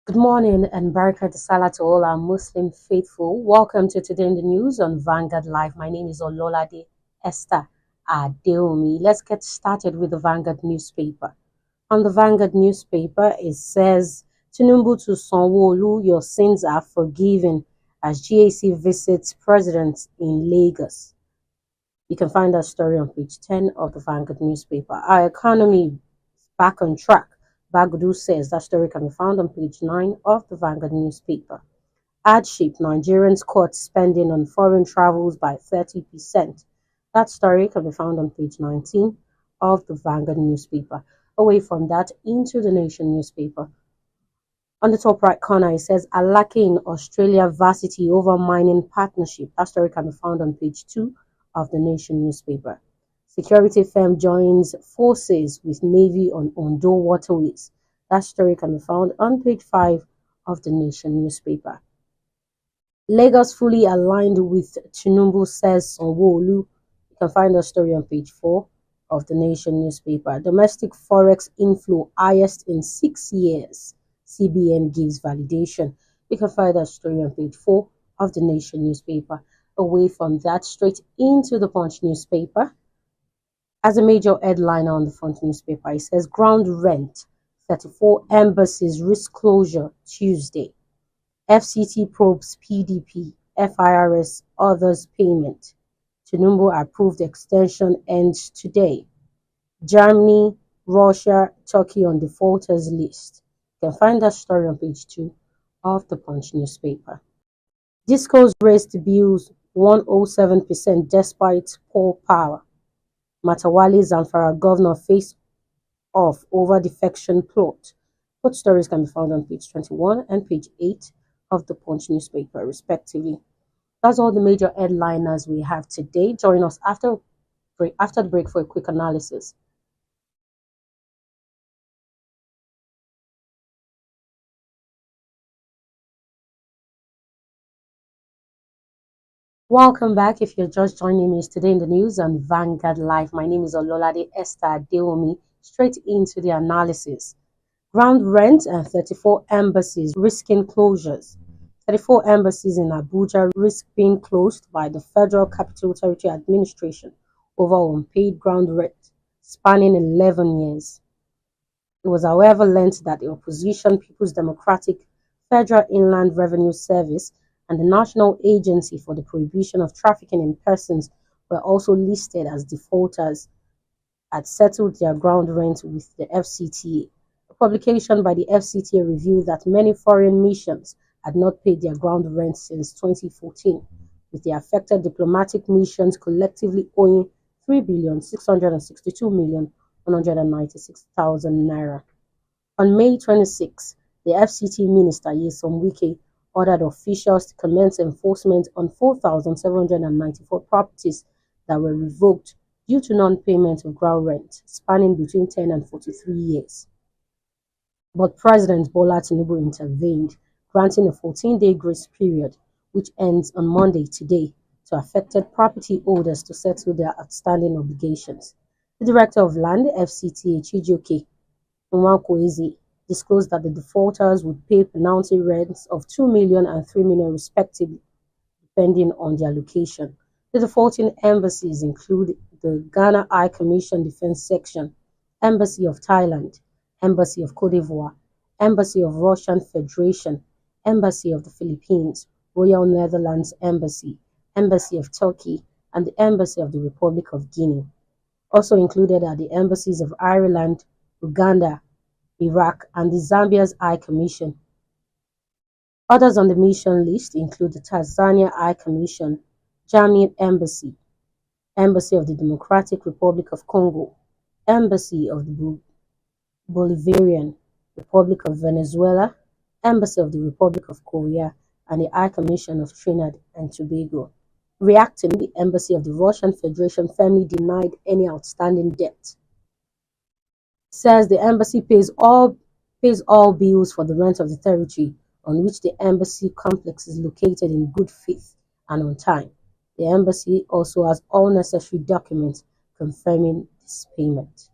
Good morning and Barakat Salah to all our Muslim faithful. Welcome to Today in the News on Vanguard Live. My name is Ololade Esther Adeomi. Let's get started with the Vanguard newspaper. On the Vanguard newspaper, it says, Tinubu to Sanwo-Olu, your sins are forgiven as GAC visits president in Lagos. You can find that story on page 10 of the Vanguard newspaper. Our economy back on track. Bagudu says that story can be found on page 9 of the Vanguard newspaper. Hardship, Nigerians caught spending on foreign travels by 30%. That story can be found on page 19 of the Vanguard newspaper. Away from that, into the Nation newspaper. On the top right corner, it says Alake in Australia varsity over mining partnership. That story can be found on page 2 of the Nation newspaper. Security firm joins forces with Navy on Ondo waterways. That story can be found on page 5 of the Nation newspaper. Lagos fully aligned with Tinubu, says Sanwo-Olu. You can find that story on page 4 of the Nation newspaper. Domestic forex inflow highest in 6 years. CBN gives validation. You can find that story on page 4 of the Nation newspaper. Away from that, straight into the Punch newspaper. As a major headliner on the front newspaper, it says ground rent, 34 embassies risk closure Tuesday. FCT probes PDP, FIRS others payment. Tinubu approved extension ends today. Germany, Russia, Turkey on defaulters list. You can find that story on page 2 of the Punch newspaper. Discos raised bills 107% despite poor power. Matawali Zamfara governor face off over defection plot. Both stories can be found on page 21 and page 8 of the Punch newspaper, respectively. That's all the major headliners we have today. Join us after the break for a quick analysis. Welcome back. If you're just joining me today in the news on Vanguard Live, my name is Ololade Esther Adeomi. Straight into the analysis. Ground rent and 34 embassies risking closures. 34 embassies in Abuja risk being closed by the Federal Capital Territory Administration over unpaid ground rent, spanning 11 years. It was, however, learnt that the opposition People's Democratic Federal Inland Revenue Service and the National Agency for the Prohibition of Trafficking in Persons were also listed as defaulters had settled their ground rent with the FCTA. A publication by the FCTA revealed that many foreign missions had not paid their ground rent since 2014, with the affected diplomatic missions collectively owing 3,662,196,000 naira. On May 26, the FCT Minister Nyesom Wike ordered officials to commence enforcement on 4,794 properties that were revoked due to non-payment of ground rent, spanning between 10 and 43 years. But President Bola Tinubu intervened, granting a 14-day grace period, which ends on Monday today, to affected property owners to settle their outstanding obligations. The Director of Land, FCTA Chijioke Nwankwoeze, disclosed that the defaulters would pay penalty rents of 2 million and 3 million respectively, depending on their location. The defaulting embassies include the Ghana High Commission Defense Section, Embassy of Thailand, Embassy of Cote d'Ivoire, Embassy of Russian Federation, Embassy of the Philippines, Royal Netherlands Embassy, Embassy of Turkey, and the Embassy of the Republic of Guinea. Also included are the embassies of Ireland, Uganda, Iraq, and the Zambia's High Commission. Others on the mission list include the Tanzania High Commission, German Embassy, Embassy of the Democratic Republic of Congo, Embassy of the Bolivarian Republic of Venezuela, Embassy of the Republic of Korea, and the High Commission of Trinidad and Tobago. Reacting, the Embassy of the Russian Federation firmly denied any outstanding debt. Says the embassy pays all bills for the rent of the territory on which the embassy complex is located in good faith and on time. The embassy also has all necessary documents confirming this payment.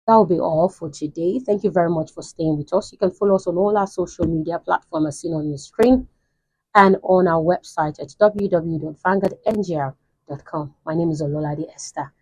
That will be all for today. Thank you very much for staying with us. You can follow us on all our social media platforms as seen on your screen and on our website at www.vanguardngr.com. My name is Ololade Esther.